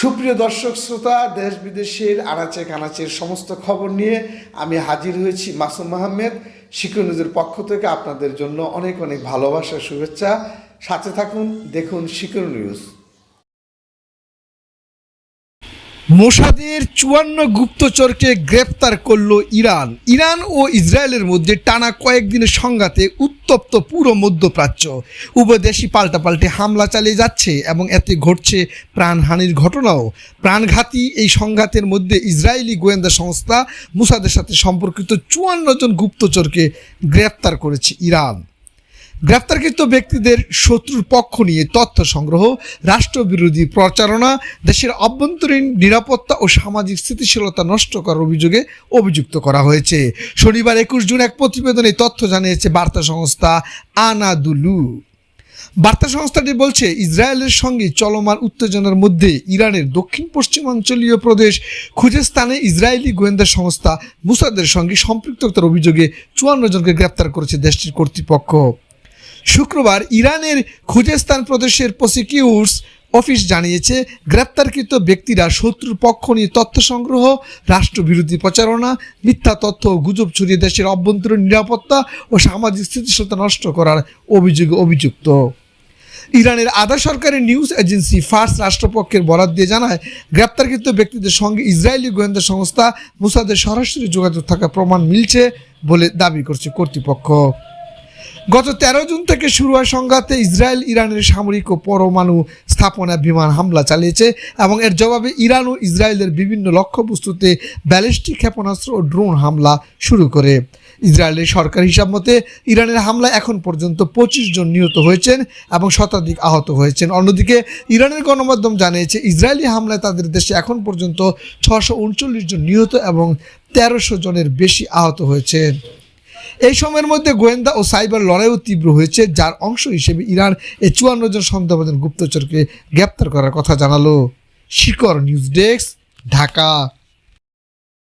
সুপ্রিয় দর্শক শ্রোতা, দেশ বিদেশের আনাচে কানাচের সমস্ত খবর নিয়ে আমি হাজির হয়েছি মাসুম আহমেদ। সিকিউর নিউজের পক্ষ থেকে আপনাদের জন্য অনেক অনেক ভালোবাসা, শুভেচ্ছা। সাথে থাকুন, দেখুন সিকিউর নিউজ। মোসাদের 54 গুপ্তচরকে গ্রেপ্তার করল ইরান। ইরান ও ইসরায়েলের মধ্যে টানা কয়েকদিনের সংঘাতে উত্তপ্ত পুরো মধ্যপ্রাচ্য। উভয় দেশই পাল্টাপাল্টে হামলা চালিয়ে যাচ্ছে এবং এতে ঘটছে প্রাণহানির ঘটনাও। প্রাণঘাতী এই সংঘাতের মধ্যে ইসরায়েলি গোয়েন্দা সংস্থা মোসাদের সাথে সম্পর্কিত 54 জন গুপ্তচরকে গ্রেপ্তার করেছে ইরান। গ্রেপ্তারকৃত ব্যক্তিদের শত্রুর পক্ষ নিয়ে তথ্য সংগ্রহ, রাষ্ট্রবিরোধী প্রচারণা, দেশের অভ্যন্তরীণ নিরাপত্তা ও সামাজিক স্থিতিশীলতা নষ্ট করার অভিযোগে অভিযুক্ত করা হয়েছে। শনিবার 21 জুন এক প্রতিবেদনে তথ্য জানিয়েছে বার্তা সংস্থা আনাদুলু। বার্তা সংস্থাটি বলছে, ইসরায়েলের সঙ্গে চলমান উত্তেজনার মধ্যে ইরানের দক্ষিণ পশ্চিমাঞ্চলীয় প্রদেশ খুজেস্তানে ইসরায়েলি গোয়েন্দা সংস্থা মোসাদের সঙ্গে সম্পৃক্ততার অভিযোগে 54 জনকে গ্রেপ্তার করেছে দেশটির কর্তৃপক্ষ। শুক্রবার ইরানের খুজেস্তান প্রদেশের প্রসিকিউটরস অফিস জানিয়েছে, গ্রেপ্তারকৃত ব্যক্তিরা শত্রুর পক্ষ নিয়ে তথ্য সংগ্রহ, রাষ্ট্রবিরোধী প্রচারণা, মিথ্যা তথ্য ও গুজব ছড়িয়ে দেশের অভ্যন্তরীণ নিরাপত্তা ও সামাজিক স্থিতিশীলতা নষ্ট করার অভিযোগে অভিযুক্ত। ইরানের আধা সরকারি নিউজ এজেন্সি ফার্স রাষ্ট্রপক্ষের বরাত দিয়ে জানায়, গ্রেপ্তারকৃত ব্যক্তিদের সঙ্গে ইসরায়েলি গোয়েন্দা সংস্থা মোসাদের সরাসরি যোগাযোগ থাকার প্রমাণ মিলছে বলে দাবি করছে কর্তৃপক্ষ। গত 13 জুন থেকে শুরু হয় সংঘাতে ইসরায়েল ইরানের সামরিক ও পরমাণু স্থাপনায় বিমান হামলা চালিয়েছে এবং এর জবাবে ইরান ও ইসরায়েলের বিভিন্ন লক্ষ্যবস্তুতে ব্যালিস্টিক ক্ষেপণাস্ত্র ও ড্রোন হামলা শুরু করে। ইসরায়েলের সরকারি হিসাব মতে ইরানের হামলায় এখন পর্যন্ত 25 জন নিহত হয়েছেন এবং শতাধিক আহত হয়েছেন। অন্যদিকে ইরানের গণমাধ্যম জানিয়েছে, ইসরায়েলি হামলায় তাদের দেশে এখন পর্যন্ত 639 জন নিহত এবং 1300 জনের বেশি আহত হয়েছেন। এই সময়ের মধ্যে গোয়েন্দা ও সাইবার লড়াইও তীব্র হয়েছে, যার অংশ হিসেবে ইরান এই 54 জন সন্দেহভাজন গুপ্তচরকে গ্রেপ্তার করার কথা জানালো। শিকর নিউজ ডেস্ক, ঢাকা।